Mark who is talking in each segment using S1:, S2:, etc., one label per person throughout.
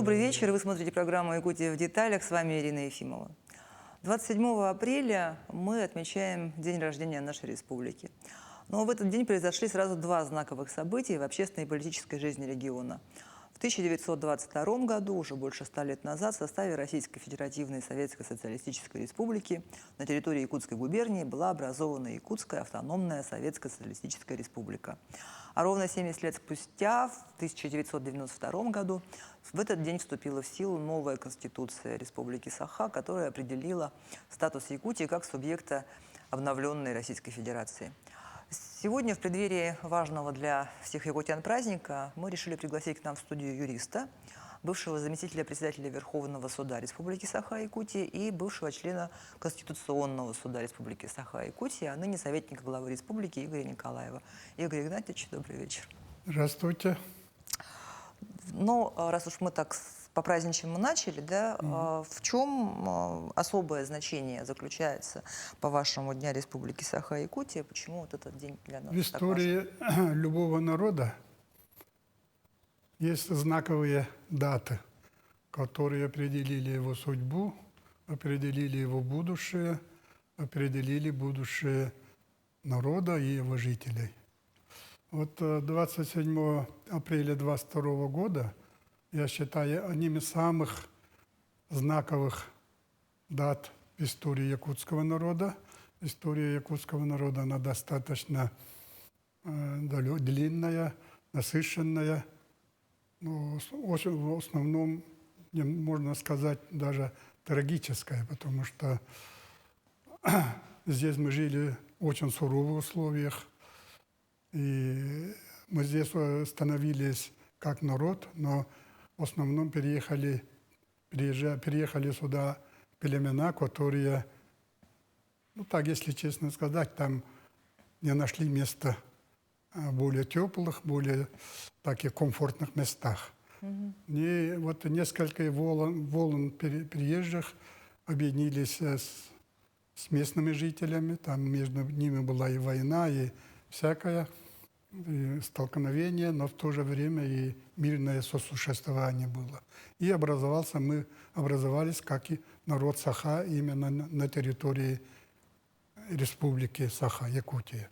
S1: Добрый вечер. Вы смотрите программу «Якутия в деталях». С вами Ирина Ефимова. 27 апреля мы отмечаем день рождения нашей республики. Но в этот день произошли сразу два знаковых события в общественной и политической жизни региона. В 1922 году, уже больше 100 лет назад, в составе Российской Федеративной Советской Социалистической Республики на территории Якутской губернии была образована Якутская автономная Советская Социалистическая Республика. А ровно 70 лет спустя, в 1992 году, в этот день вступила в силу новая Конституция Республики Саха, которая определила статус Якутии как субъекта обновленной Российской Федерации. Сегодня, в преддверии важного для всех якутян праздника, мы решили пригласить к нам в студию юриста, бывшего заместителя председателя Верховного суда Республики Саха-Якутия и бывшего члена Конституционного суда Республики Саха-Якутия, а ныне советника главы республики Игоря Николаева. Игорь Игнатьевич, добрый вечер.
S2: Здравствуйте.
S1: Ну, раз уж мы так по-праздничному начали, да, в чем особое значение заключается, по-вашему, Дня Республики Саха-Якутия? Почему вот этот день для нас
S2: В истории любого народа есть знаковые даты, которые определили его судьбу, определили его будущее, определили будущее народа и его жителей. Вот 27 апреля 22 года, я считаю, одним из самых знаковых дат в истории якутского народа. История якутского народа, она достаточно длинная, насыщенная. Но в основном, можно сказать, даже трагическая, потому что здесь мы жили в очень суровых условиях. И мы здесь становились как народ, но в основном переехали сюда племена, которые, ну так, если честно сказать, там не нашли места более теплых, более таких комфортных местах. И вот несколько волн приезжих объединились с местными жителями, там между ними была и война, и всякое, и столкновение, но в то же время и мирное сосуществование было. И мы образовались как и народ Саха именно на территории Республики Саха-Якутия.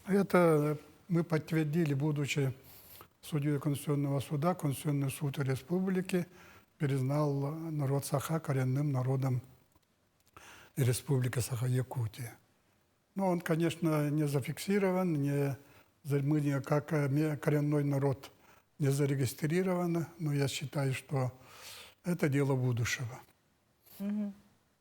S2: Это мы подтвердили, будучи судьей Конституционного суда. Конституционный суд Республики признал народ Саха коренным народом Республики Саха-Якутия. Но он, конечно, не зафиксирован, мы как коренной народ не зарегистрированы, но я считаю, что это дело будущего.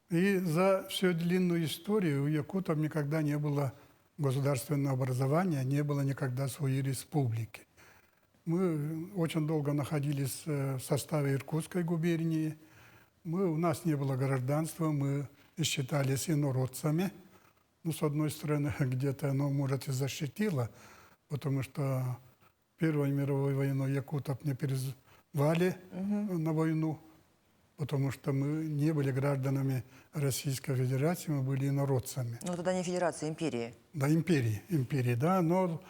S2: И за всю длинную историю у якутов никогда не было государственного образования, не было никогда своей республики. Мы очень долго находились в составе Иркутской губернии. У нас не было гражданства, мы считались инородцами. Ну, с одной стороны, где-то оно, может, и защитило, потому что Первую мировую войну якутов не призвали на войну, потому что мы не были гражданами Российской Федерации, мы были инородцами.
S1: Ну, тогда не федерация, империя.
S2: Да, империи, да, но,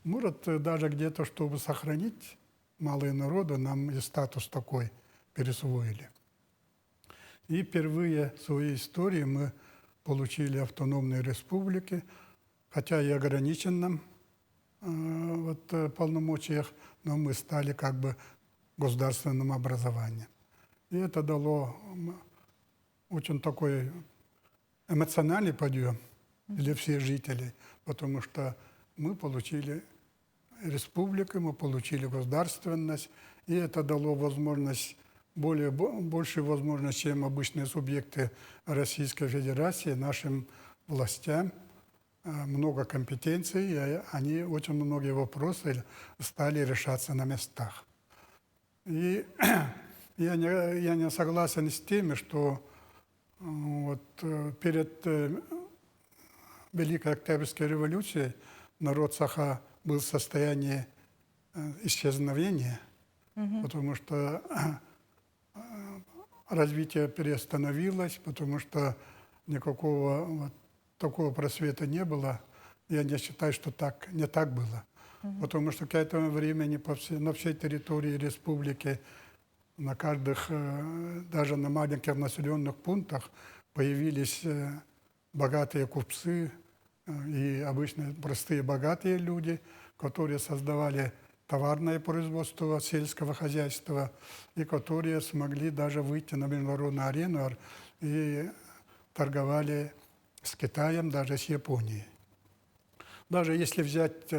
S2: может, даже где-то, чтобы сохранить малые народы, нам и статус такой присвоили. И впервые в своей истории мы получили автономные республики, хотя и ограниченном полномочиях, но мы стали как бы государственным образованием. И это дало очень такой эмоциональный подъем для всех жителей, потому что мы получили республику, мы получили государственность, и это дало возможность, большую возможность, чем обычные субъекты Российской Федерации, нашим властям, много компетенций, и они очень многие вопросы стали решаться на местах. И я не согласен с теми, что вот перед Великой Октябрьской революцией народ Саха был в состоянии исчезновения, потому что развитие приостановилось, потому что никакого такого просвета не было. Я не считаю, что не так было. Потому что к этому времени на всей территории республики на каждых, даже на маленьких населенных пунктах появились богатые купцы и обычно простые богатые люди, которые создавали товарное производство сельского хозяйства и которые смогли даже выйти на международную арену и торговали с Китаем, даже с Японией. Даже если взять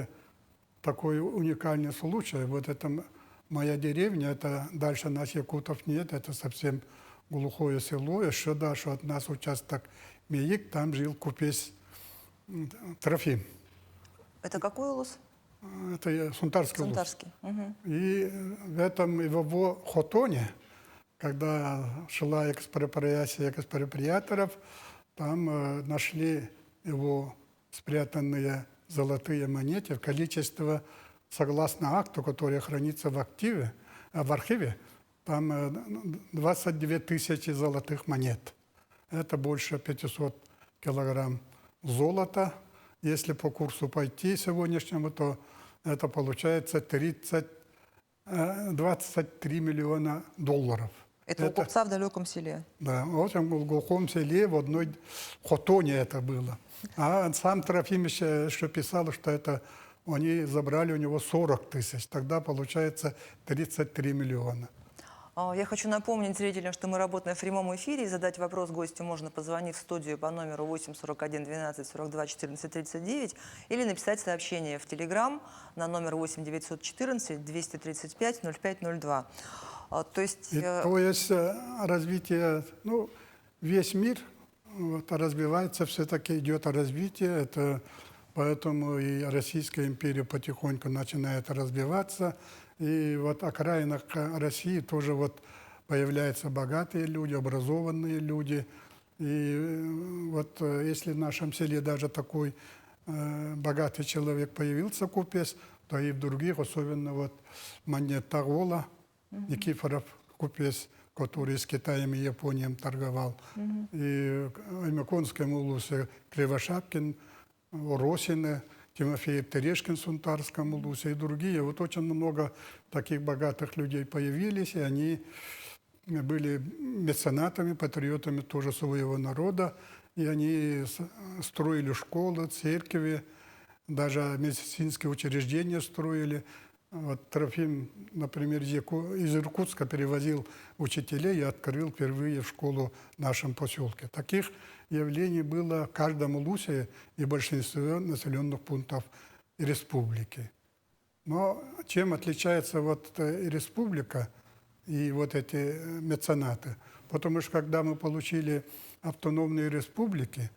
S2: такой уникальный случай, вот это моя деревня, это дальше нас якутов нет, это совсем глухое село, еще дальше от нас участок Меик, там жил купец Трофим.
S1: Это какой улус?
S2: Это Сунтарский улус.
S1: Сунтарский. Мгм.
S2: И в этом его хотоне, когда шла экспроприация экспроприаторов, там нашли его спрятанные золотые монеты в количестве, согласно акту, который хранится в архиве, там 22 тысячи золотых монет. Это больше 500 килограмм золота. Если по курсу пойти сегодняшнему, то это получается 23 миллиона долларов.
S1: Это у купца в далеком селе.
S2: Да, в общем, в глухом селе, в одной хотоне это было. А сам Трофимович еще писал, что это они забрали у него 40 тысяч. Тогда получается 33 миллиона.
S1: Я хочу напомнить зрителям, что мы работаем в прямом эфире. И задать вопрос гостю можно, позвонив в студию по номеру 8 41 12 42 14 39 или написать сообщение в Телеграм на номер 8 914 235 0502. То есть
S2: Развитие, ну, весь мир вот, развивается, все-таки идет развитие. Это, поэтому и Российская империя потихоньку начинает развиваться. И вот в окраинах России тоже вот появляются богатые люди, образованные люди. И вот если в нашем селе даже такой богатый человек появился, купец, то и в других, особенно вот Монетагола, Никифоров купец, который с Китаем и Японией торговал. И в Миконском улусе Кривошапкин, Росины, Тимофей Терешкин в Сунтарском улусе и другие. Вот очень много таких богатых людей появились, и они были меценатами, патриотами тоже своего народа. И они строили школы, церкви, даже медицинские учреждения строили. Вот Трофим, например, из Иркутска перевозил учителей и открыл впервые школу в нашем поселке. Таких явлений было в каждом улусе и большинстве населенных пунктов республики. Но чем отличается вот и республика, и вот эти меценаты? Потому что когда мы получили автономные республики,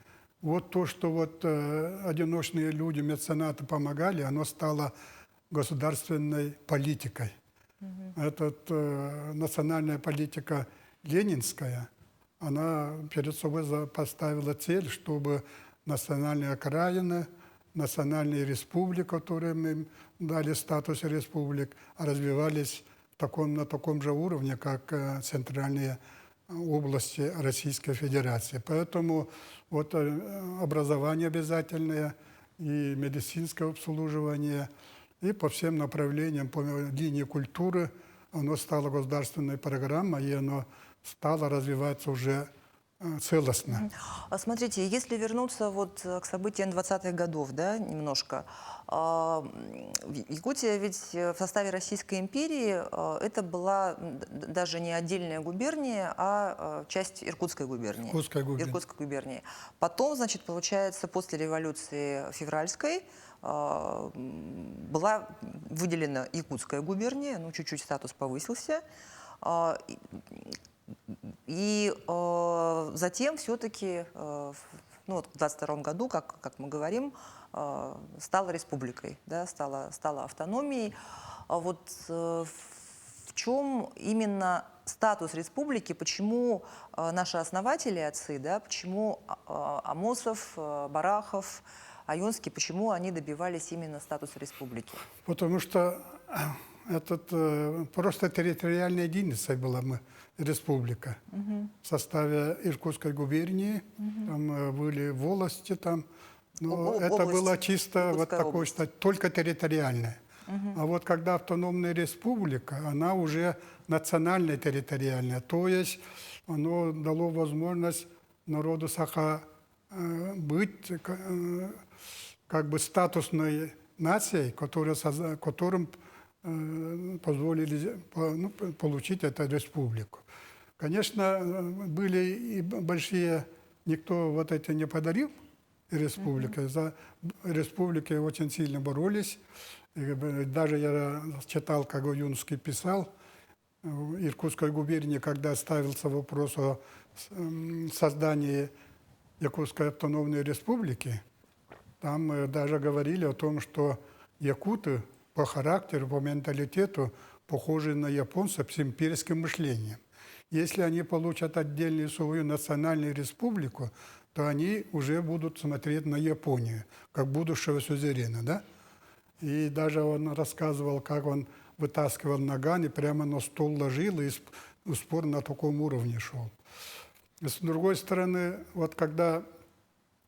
S2: вот то, что вот одиночные люди, меценаты помогали, оно стало государственной политикой. Национальная политика ленинская, она перед собой поставила цель, чтобы национальные окраины, национальные республики, которым им дали статус республик, развивались на таком же уровне, как центральные области Российской Федерации. Поэтому вот образование обязательное и медицинское обслуживание, и по всем направлениям, по линии культуры, оно стало государственной программой, и оно стало развиваться уже целостно.
S1: Смотрите, если вернуться вот к событиям 20-х годов, да, немножко, Якутия ведь в составе Российской империи это была даже не отдельная губерния, а часть Иркутской губернии. Иркутской губернии. Потом, значит, получается, после революции февральской была выделена Якутская губерния, ну, чуть-чуть статус повысился. И затем все-таки, ну, вот в 22 году, как мы говорим, стала республикой, да, стала автономией. Вот в чем именно статус республики, почему наши основатели, отцы, да, почему Амосов, Барахов, Айонский, почему они добивались именно статуса республики?
S2: Потому что просто территориальной единицей была республика. В составе Иркутской губернии, там были волости, там, но это было чисто вот такое, что только территориальное. А вот когда автономная республика, она уже национальная территориальная, то есть оно дало возможность народу Саха быть как бы статусной нацией, которым позволили получить эту республику. Конечно, были и большие, никто вот это не подарил республике. За республики очень сильно боролись. И даже я читал, как Юнский писал, в Иркутской губернии, когда ставился вопрос о создании Якутской автономной республики, там даже говорили о том, что якуты по характеру, по менталитету похожи на японцев с имперским мышлением. Если они получат отдельную свою национальную республику, то они уже будут смотреть на Японию, как будущего сюзерена. Да? И даже он рассказывал, как он вытаскивал наган и прямо на стол ложил, и спор на таком уровне шел. С другой стороны, вот когда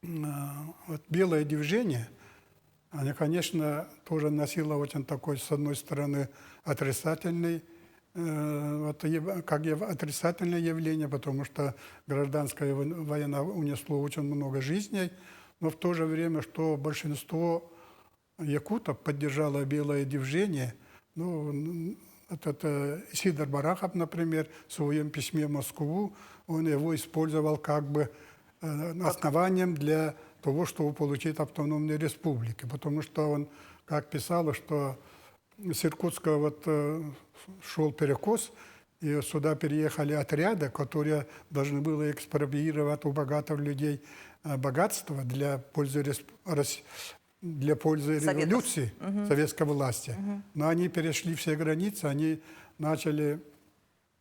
S2: вот белое движение, оно, конечно, тоже носило очень такой, с одной стороны, отрицательный, отрицательное явление, потому что гражданская война унесло очень много жизней, но в то же время, что большинство якутов поддержало белое движение. Ну, это Сидор Барахов, например, в своем письме в Москву, он его использовал как бы основанием для того, чтобы получить автономные республики. Потому что он, как писал, что с Иркутска вот шел перекос, и сюда переехали отряды, которые должны были экспроприировать у богатых людей богатство для пользы революции советской власти. Но они перешли все границы, они начали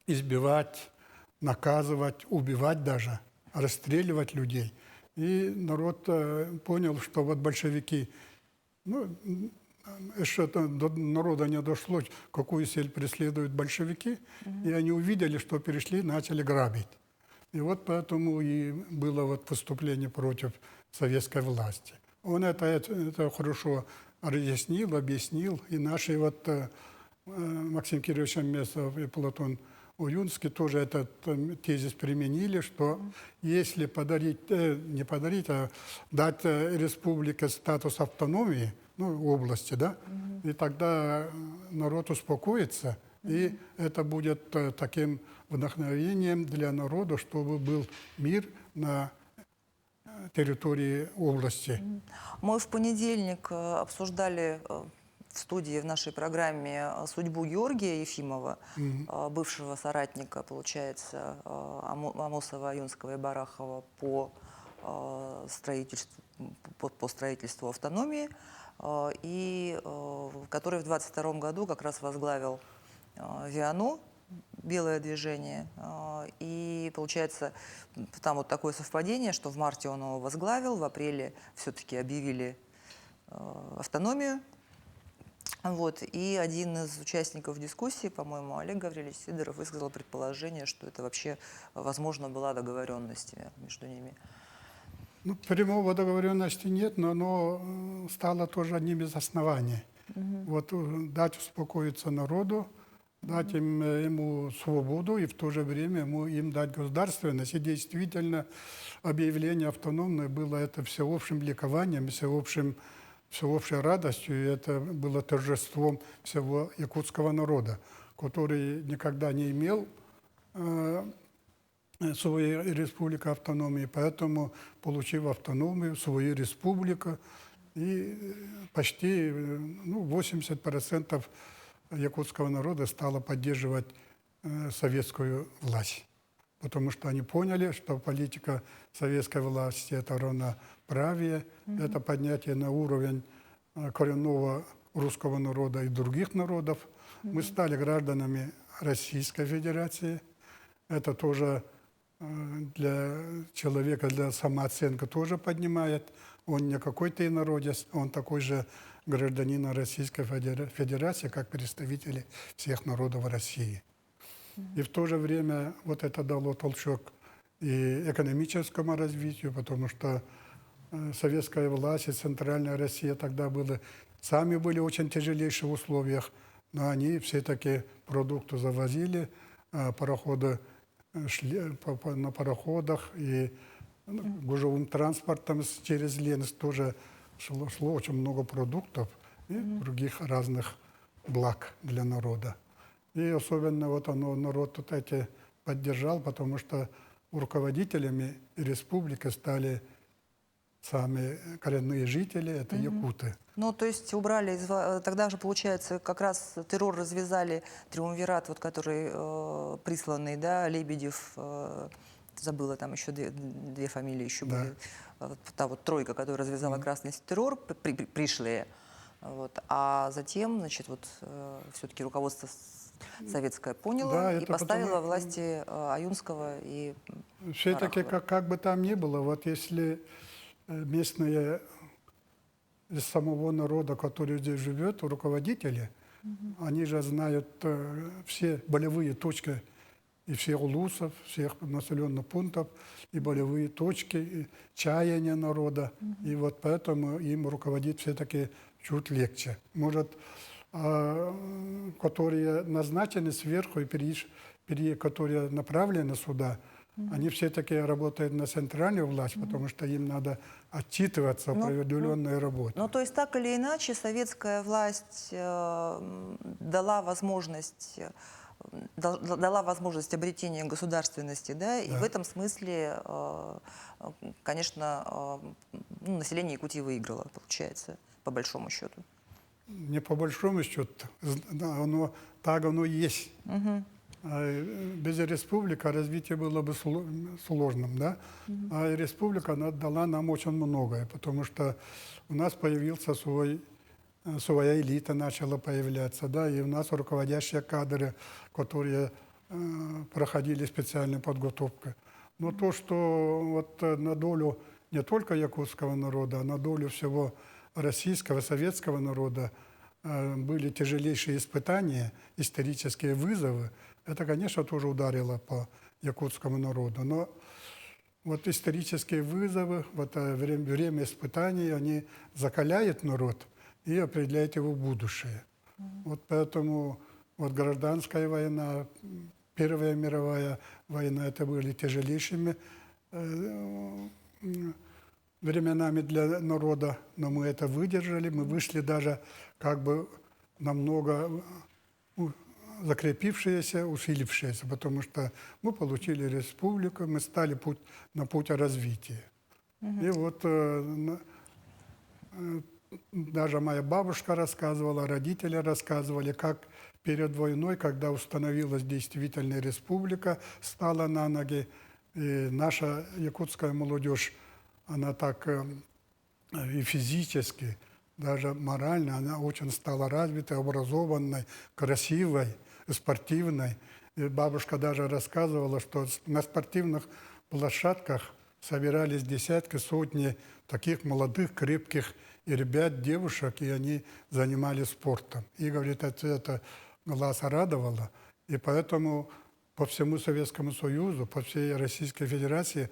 S2: избивать, наказывать, убивать даже, расстреливать людей. И народ понял, что вот большевики, еще до народа не дошло, какую цель преследуют большевики, и они увидели, что перешли, начали грабить. И вот поэтому и было вот выступление против советской власти. Он это хорошо разъяснил, объяснил, и наши вот Максим Кирович Аммесов и Платон Уюнский тоже этот тезис применили, что если не подарить, а дать республике статус автономии, области, да, и тогда народ успокоится, и это будет таким вдохновением для народа, чтобы был мир на территории области.
S1: Мы в понедельник обсуждали в студии в нашей программе судьбу Георгия Ефимова, бывшего соратника, получается, Амосова, Юнского и Барахова по строительству автономии, и который в 22 году как раз возглавил ВИАНО, белое движение. И получается, там вот такое совпадение, что в марте он его возглавил, в апреле все-таки объявили автономию. Вот. И один из участников дискуссии, по-моему, Олег Гаврилович Сидоров, высказал предположение, что это вообще, возможно, была договоренность между ними.
S2: Прямого договоренности нет, но оно стало тоже одним из оснований. Вот дать успокоиться народу, дать ему свободу и в то же время им дать государственность. И действительно объявление автономное было это всеобщим ликованием, всеобщей радостью, и это было торжеством всего якутского народа, который никогда не имел своей республики автономии, поэтому, получив автономию, свою республику, и почти 80% якутского народа стало поддерживать советскую власть. Потому что они поняли, что политика советской власти – это равноправие, это поднятие на уровень коренного русского народа и других народов. Мы стали гражданами Российской Федерации. Это тоже для человека, для самооценки тоже поднимает. Он не какой-то инородец, он такой же гражданин Российской Федерации, как представители всех народов России. И в то же время вот это дало толчок и экономическому развитию, потому что советская власть и Центральная Россия тогда были сами были в очень тяжелейших условиях, но они все-таки продукты завозили, пароходы шли на пароходах, и гужевым транспортом через Ленинск тоже шло очень много продуктов и других разных благ для народа. И особенно вот народ тут эти поддержал, потому что руководителями республики стали сами коренные жители, это якуты.
S1: Ну, то есть убрали, тогда же, получается, как раз террор развязали, триумвират, вот, который присланный, да, Лебедев, забыла, там еще две фамилии еще
S2: Да.
S1: были. Та вот тройка, которая развязала красный террор, пришлые. Вот. А затем, значит, вот все-таки руководство советское поняло
S2: Да,
S1: и
S2: это
S1: поставило
S2: потому-
S1: власти Аюнского и
S2: Все-таки,
S1: Арахова.
S2: как бы там ни было, вот если местные из самого народа, который здесь живет, руководители, они же знают все болевые точки и всех улусов, всех населенных пунктов, и болевые точки, и чаяния народа. И вот поэтому им руководить все-таки чуть легче. Может, которые назначены сверху и которые направлены сюда, они все-таки работают на центральную власть, потому что им надо отчитываться о определенной работе.
S1: Ну, то есть так или иначе советская власть дала возможность обретения государственности, да, и в этом смысле, конечно, ну, население Якутии выиграло, получается, по большому счету.
S2: Не по большому счету, так оно и есть. Без республики развитие было бы сложным, да? А республика она дала нам очень многое, потому что у нас появился своя элита начала появляться, да, и у нас руководящие кадры, которые проходили специальную подготовку. Но то, что вот на долю не только якутского народа, а на долю всего российского, советского народа были тяжелейшие испытания, исторические вызовы, это, конечно, тоже ударило по якутскому народу. Но вот исторические вызовы, вот время испытаний, они закаляют народ и определяют его будущее. Вот поэтому вот гражданская война, Первая мировая война, это были тяжелейшими временами для народа, но мы это выдержали, мы вышли даже как бы намного закрепившиеся, усилившиеся, потому что мы получили республику, мы стали на путь развития. И вот даже моя бабушка рассказывала, родители рассказывали, как перед войной, когда установилась действительная республика, стала на ноги, и наша якутская молодежь, она так и физически, даже морально, она очень стала развитой, образованной, красивой, спортивной. И бабушка даже рассказывала, что на спортивных площадках собирались десятки, сотни таких молодых, крепких и ребят, девушек, и они занимались спортом. И, говорит, это глаз радовало. И поэтому по всему Советскому Союзу, по всей Российской Федерации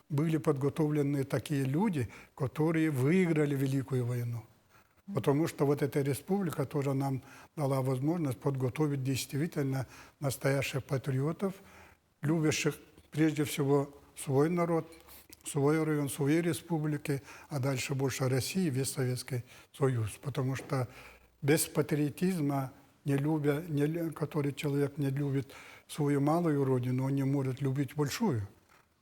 S2: были подготовлены такие люди, которые выиграли Великую войну. Потому что вот эта республика тоже нам дала возможность подготовить действительно настоящих патриотов, любящих прежде всего свой народ, свой район, свои республики, а дальше больше России, весь Советский Союз. Потому что без патриотизма, который человек не любит свою малую родину, он не может любить большую.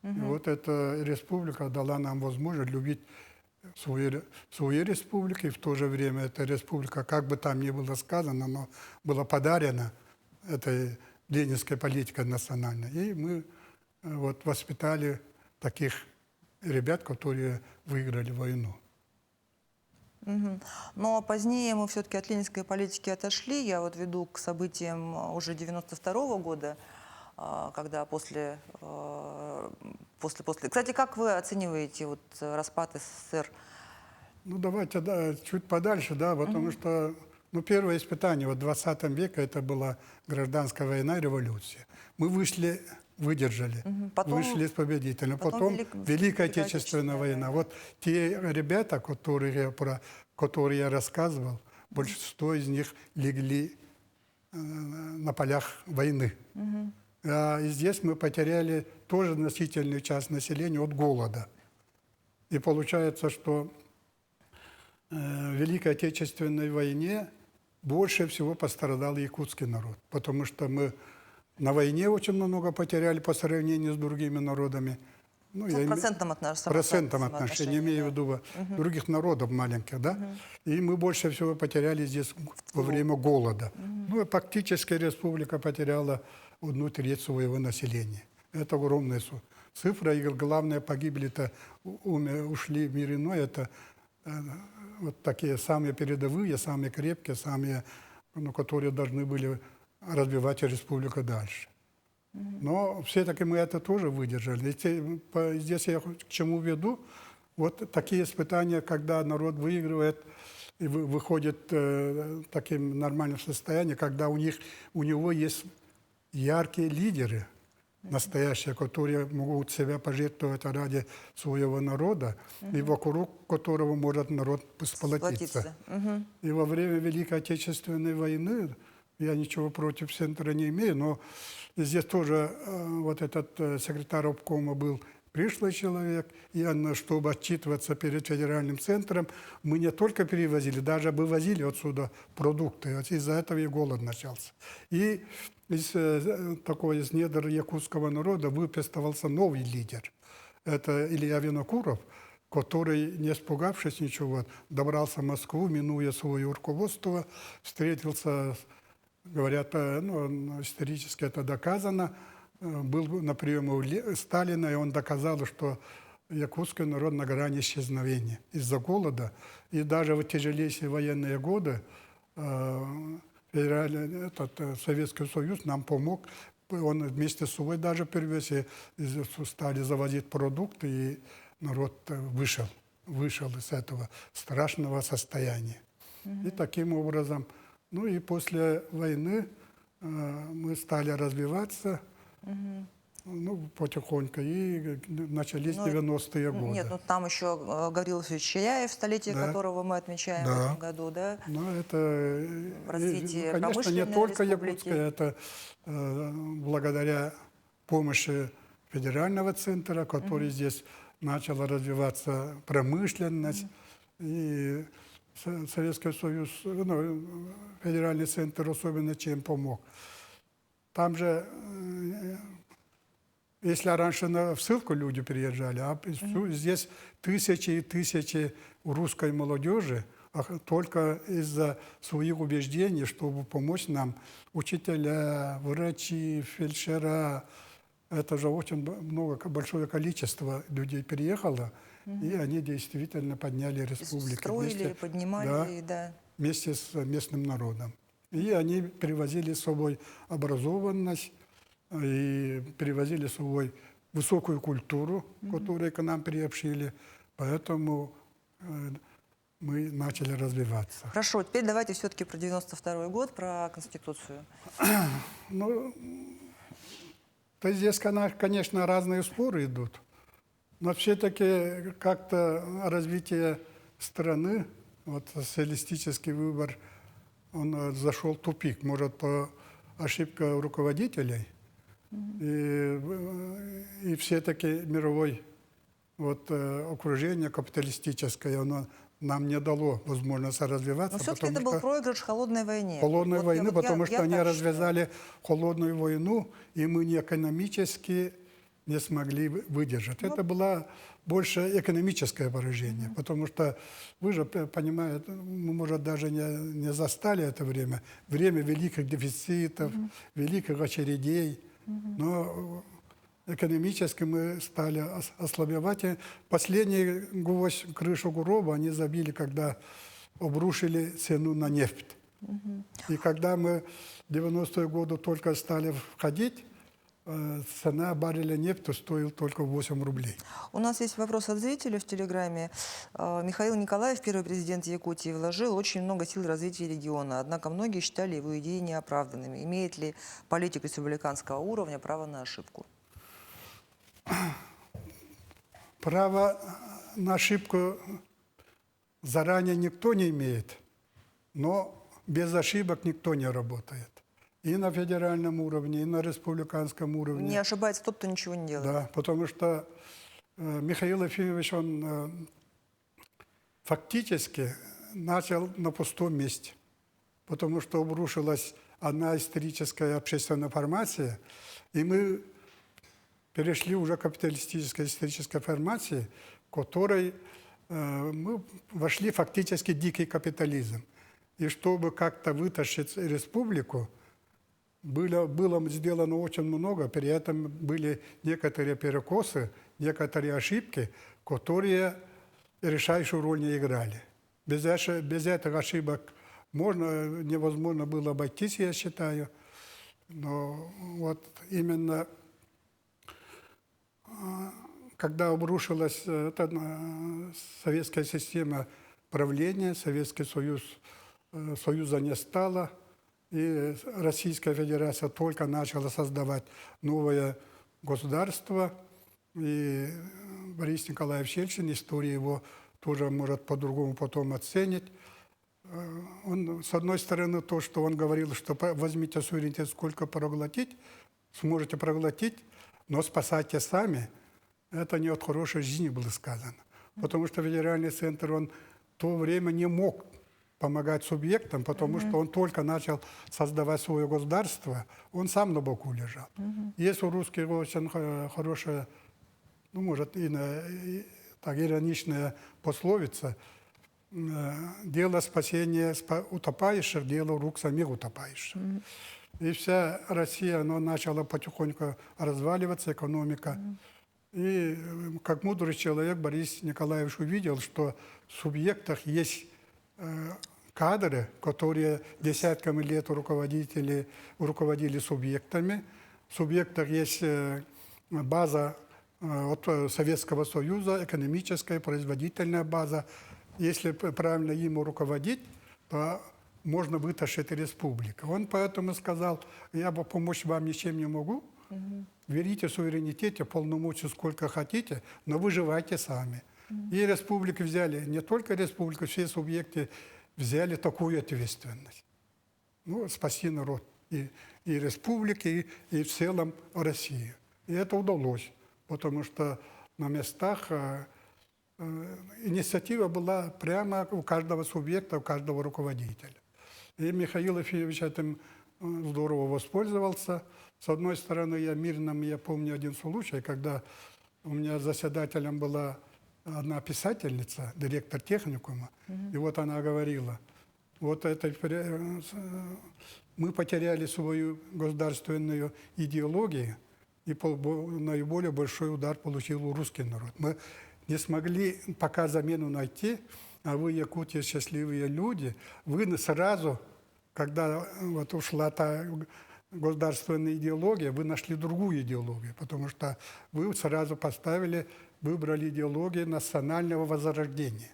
S2: И вот эта республика дала нам возможность любить свои республики, и в то же время эта республика, как бы там ни было сказано, но была подарена этой ленинской политикой национальной. И мы вот воспитали таких ребят, которые выиграли войну.
S1: Но позднее мы все-таки от ленинской политики отошли. Я вот веду к событиям уже 92-го года, когда после... Кстати, как вы оцениваете вот распад СССР?
S2: Ну, давайте чуть подальше, да, потому что первое испытание в 20 веке это была гражданская война и революция. Мы выдержали, вышли с победителем. Потом Великая Отечественная война. Вот те ребята, которые про которые я рассказывал, большинство из них легли на полях войны. И здесь мы потеряли тоже значительную часть населения от голода. И получается, что в Великой Отечественной войне больше всего пострадал якутский народ, потому что мы на войне очень много потеряли по сравнению с другими народами. Ну,
S1: В процентном
S2: отношении, имею в виду других народов маленьких, да? И мы больше всего потеряли здесь во время голода. Ну, и фактически республика потеряла 1/3 своего населения. Это огромная цифра. И главное, погибли-то, ушли в мир иной. Это вот такие самые передовые, самые крепкие, самые, ну, которые должны были развивать республику дальше. Но все-таки мы это тоже выдержали. И здесь я к чему веду? Вот такие испытания, когда народ выигрывает и выходит таким нормальным состоянием, когда у него есть яркие лидеры, настоящие, которые могут себя пожертвовать ради своего народа, и вокруг которого может народ сплотиться. И во время Великой Отечественной войны, я ничего против центра не имею, но здесь тоже вот этот секретарь обкома был пришлый человек, и чтобы отчитываться перед федеральным центром, мы не только перевозили, даже вывозили отсюда продукты. Вот из-за этого и голод начался. И из недр якутского народа выписывался новый лидер. Это Илья Винокуров, который, не испугавшись ничего, добрался в Москву, минуя свое руководство, встретился, говорят, ну, исторически это доказано, был на приеме у Сталина, и он доказал, что якутский народ на грани исчезновения из-за голода. И даже в тяжелейшие военные годы Советский Союз нам помог. Он вместе с собой даже перевез, и стали завозить продукты, и народ вышел из этого страшного состояния. И таким образом, ну и после войны мы стали развиваться, ну, потихоньку, и начались 90-е годы.
S1: Нет, ну там еще Гаврил Васильевич Чаяев, столетие которого мы отмечаем в этом году, да?
S2: Ну, это,
S1: развитие
S2: конечно, не только якутское, это благодаря помощи федерального центра, который здесь начала развиваться промышленность, и Советский Союз, ну, федеральный центр особенно чем помог. Там же, если раньше в ссылку люди приезжали, а здесь тысячи и тысячи русской молодежи, только из-за своих убеждений, чтобы помочь нам, учителя, врачи, фельдшера. Это же очень большое количество людей переехало, и они действительно подняли республику.
S1: Строили, поднимали, да.
S2: Вместе с местным народом. И они привозили с собой образованность, и привозили с собой высокую культуру, которую к нам приобщили. Поэтому мы начали развиваться.
S1: Хорошо, теперь давайте все-таки про 92-й год, про Конституцию.
S2: Ну, то здесь, конечно, разные споры идут. Но все-таки как-то развитие страны, вот социалистический выбор, он зашел в тупик. Может, по ошибке руководителей. И все-таки мировое окружение капиталистическое, оно нам не дало возможности развиваться.
S1: Но все-таки это был проигрыш холодной войне.
S2: Холодной войны, потому что они развязали холодную войну, и мы не экономически не смогли выдержать. Это было больше экономическое поражение, потому что, вы же понимаете, мы, может, даже не застали это время великих дефицитов, великих очередей, но экономически мы стали ослабевать. И последний гвоздь в крышу гроба они забили, когда обрушили цену на нефть. И когда мы в 90-е годы только стали входить, цена барреля нефти стоила только 8 рублей.
S1: У нас есть вопрос от зрителя в Телеграме. Михаил Николаев, первый президент Якутии, вложил очень много сил в развитие региона, однако многие считали его идеи неоправданными. Имеет ли политик республиканского уровня право на ошибку?
S2: Право на ошибку заранее никто не имеет, но без ошибок никто не работает. И на федеральном уровне, и на республиканском уровне.
S1: Не ошибается тот, кто ничего не делает.
S2: Да, потому что Михаил Ефимович, он фактически начал на пустом месте, потому что обрушилась одна историческая общественная формация, и мы перешли уже к капиталистической исторической формации, в которой мы вошли фактически в дикий капитализм. И чтобы как-то вытащить республику, было сделано очень много, при этом были некоторые перекосы, некоторые ошибки, которые решающую роль не играли. Без этих ошибок невозможно было обойтись, я считаю. Но вот именно когда обрушилась эта советская система правления, Советский Союз, Союза не стало, и Российская Федерация только начала создавать новое государство, и Борис Николаевич Ельцин, история его тоже может по-другому потом оценить. Он, с одной стороны, то, что он говорил, что возьмите суверенитет, сколько проглотить, сможете проглотить, но спасайте сами. Это не от хорошей жизни было сказано. Потому что федеральный центр, он в то время не мог помогать субъектам, потому что он только начал создавать свое государство, он сам на боку лежал. Есть у русских очень хорошая, ну, может, так ироничная пословица: «Дело спасения утопающих, дело рук самих утопающих». И вся Россия, она начала потихоньку разваливаться, экономика. И как мудрый человек Борис Николаевич увидел, что в субъектах есть кадры, которые десятками лет руководили субъектами. В субъектах есть база от Советского Союза, экономическая, производительная база. Если правильно им руководить, то можно вытащить республику. Он поэтому сказал: я бы помочь вам ничем не могу, берите суверенитете, полномочий сколько хотите, но выживайте сами. И республики взяли, не только республику, все субъекты взяли такую ответственность. Ну, спаси народ и республики, и в целом Россию. И это удалось, потому что на местах инициатива была прямо у каждого субъекта, у каждого руководителя. И Михаил Ефимович этим здорово воспользовался. С одной стороны, я помню один случай, когда у меня заседателем была одна писательница, директор техникума, и вот она говорила: вот мы потеряли свою государственную идеологию, и наиболее большой удар получил русский народ. Мы не смогли пока замену найти, а вы, Якутия, счастливые люди, вы сразу, когда вот ушла та государственная идеология, вы нашли другую идеологию, потому что вы сразу выбрали идеологию национального возрождения.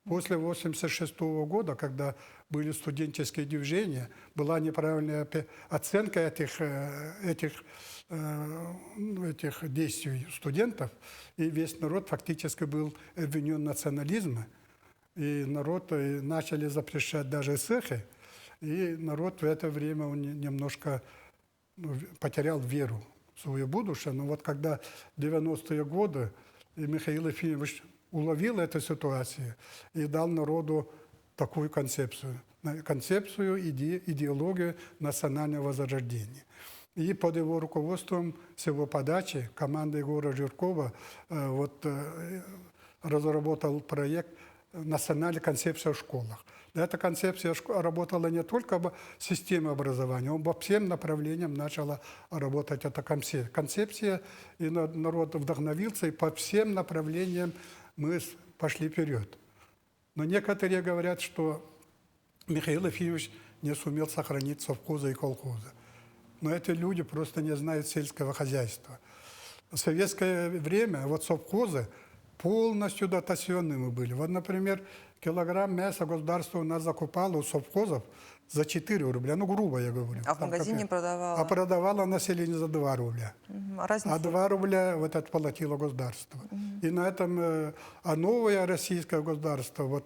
S2: После 1986 года, когда были студенческие движения, была неправильная оценка этих действий студентов, и весь народ фактически был обвинен в национализме, и народ начали запрещать даже цехи, и народ в это время он немножко потерял веру в свое будущее. Но вот когда в 90-е годы Михаил Ефимович уловил эту ситуацию и дал народу такую концепцию, идеологию национального возрождения. И под его руководством, с его подачи, команда Егора Жиркова разработал проект «Национальная концепция в школах». Эта концепция работала не только в системе образования, он по всем направлениям начала работать эта концепция, и народ вдохновился, и по всем направлениям мы пошли вперед. Но некоторые говорят, что Михаил Ефимович не сумел сохранить совхозы и колхозы. Но эти люди просто не знают сельского хозяйства. В советское время вот совхозы полностью дотационными были. Вот, например, килограмм мяса государство у нас закупало у совхозов за 4 рубля, ну, грубо я говорю.
S1: А в магазине продавало?
S2: А продавало население за 2 рубля. А 2 рубля вот это платило государство. И на этом, а новое российское государство, вот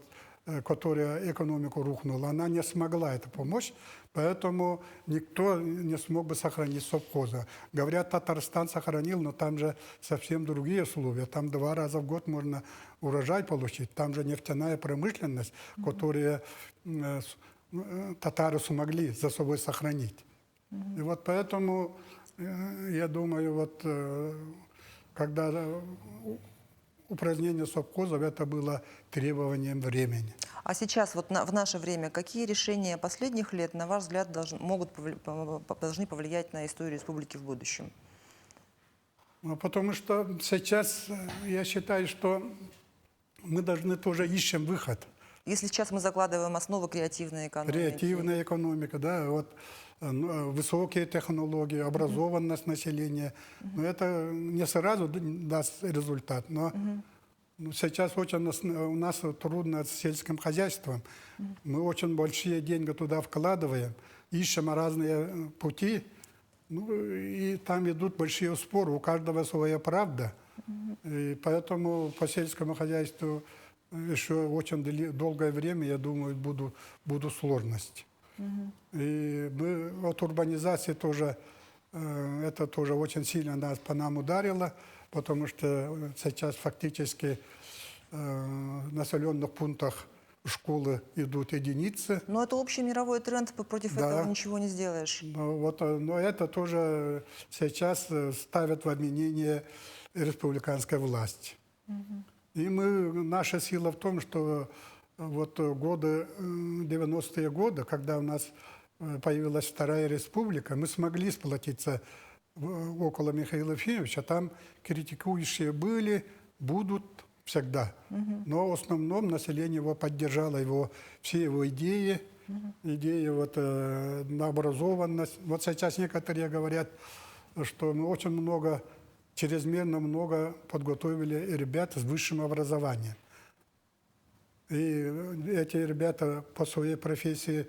S2: которая экономику рухнула, она не смогла это помочь, поэтому никто не смог бы сохранить совхозы. Говорят, Татарстан сохранил, но там же совсем другие условия. Там 2 раза в год можно урожай получить. Там же нефтяная промышленность, которую татары смогли за собой сохранить. И вот поэтому, я думаю, вот когда упразднение совхозов, это было требованием времени.
S1: А сейчас, вот в наше время, какие решения последних лет, на ваш взгляд, должны повлиять на историю республики в будущем?
S2: Ну, потому что сейчас я считаю, что мы должны тоже ищем выход.
S1: Если сейчас мы закладываем основы креативной экономики.
S2: Креативная экономика, да, вот высокие технологии, образованность населения. Но это не сразу даст результат, но сейчас очень у нас трудно с сельским хозяйством. Мы очень большие деньги туда вкладываем, ищем разные пути, ну, и там идут большие споры, у каждого своя правда. И поэтому по сельскому хозяйству еще очень долгое время, я думаю, будут сложности. И мы от урбанизации тоже, это тоже очень сильно по нам ударило, потому что сейчас фактически в населенных пунктах школы идут единицы.
S1: Но это общий мировой тренд, против этого ничего не сделаешь.
S2: Но это тоже сейчас ставят в обвинение республиканской власти. И наша сила в том, что вот годы, 90-е годы, когда у нас появилась Вторая Республика, мы смогли сплотиться около Михаила Ефимовича. Там критикующие были, будут всегда. Но в основном население его поддержало, все его идеи, идеи вот, на образованность. Вот сейчас некоторые говорят, что мы очень много, чрезмерно много подготовили ребят с высшим образованием. И эти ребята по своей профессии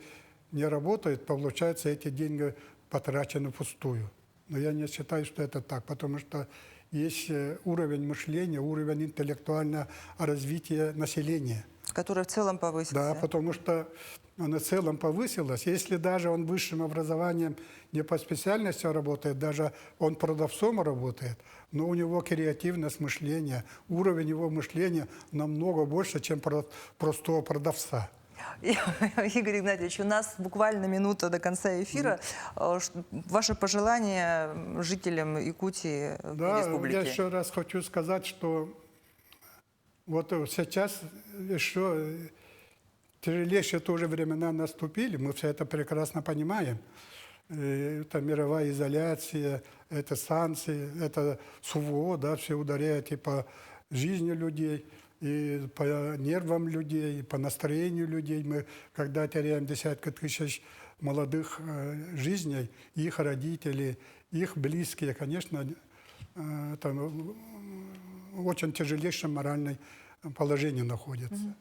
S2: не работают, получается, эти деньги потрачены впустую. Но я не считаю, что это так, потому что есть уровень мышления, уровень интеллектуального развития населения.
S1: Который в целом повысился.
S2: Да, потому что он в целом повысилось. Если даже он высшим образованием не по специальности работает, даже он продавцом работает, но у него креативность мышления, уровень его мышления намного больше, чем простого продавца.
S1: Игорь Игнатьевич, у нас буквально минута до конца эфира. Ваши пожелания жителям Якутии и республики?
S2: Да, я еще раз хочу сказать, что вот сейчас еще тяжелейшие тоже времена наступили, мы все это прекрасно понимаем. Это мировая изоляция, это санкции, это СУВО, да, все ударяет и по жизни людей, и по нервам людей, и по настроению людей. Мы, когда теряем десятки тысяч молодых жизней, их родителей, их близкие, конечно, это в очень тяжелейшем моральном положении находятся.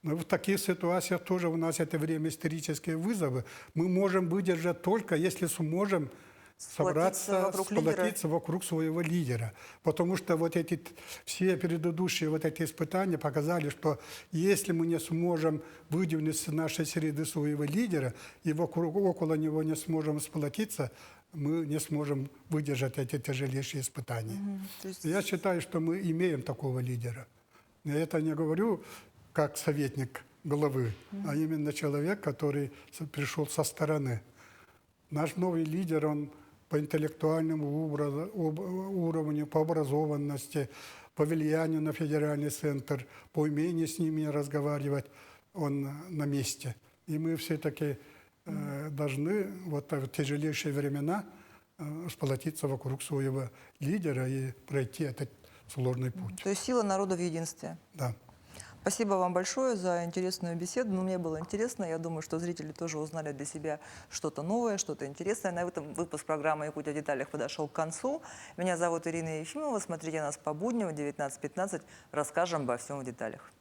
S2: Но в таких ситуациях тоже у нас это время исторические вызовы. Мы можем выдержать только, если сможем сплотиться вокруг своего лидера. Потому что вот эти все предыдущие вот эти испытания показали, что если мы не сможем выдвинуть из нашей среды своего лидера и около него не сможем сплотиться, мы не сможем выдержать эти тяжелейшие испытания. Я считаю, что мы имеем такого лидера. Я это не говорю как советник главы, а именно человек, который пришел со стороны. Наш новый лидер, он по интеллектуальному уровню, по образованности, по влиянию на федеральный центр, по умению с ними разговаривать, он на месте. И мы все-таки должны вот в тяжелейшие времена сплотиться вокруг своего лидера и пройти этот сложный путь.
S1: То есть сила народа в единстве.
S2: Да.
S1: Спасибо вам большое за интересную беседу. Мне было интересно. Я думаю, что зрители тоже узнали для себя что-то новое, что-то интересное. На этом выпуск программы «Якутия в деталях» подошел к концу. Меня зовут Ирина Ефимова. Смотрите нас по будням в 19:15. Расскажем обо всем в деталях.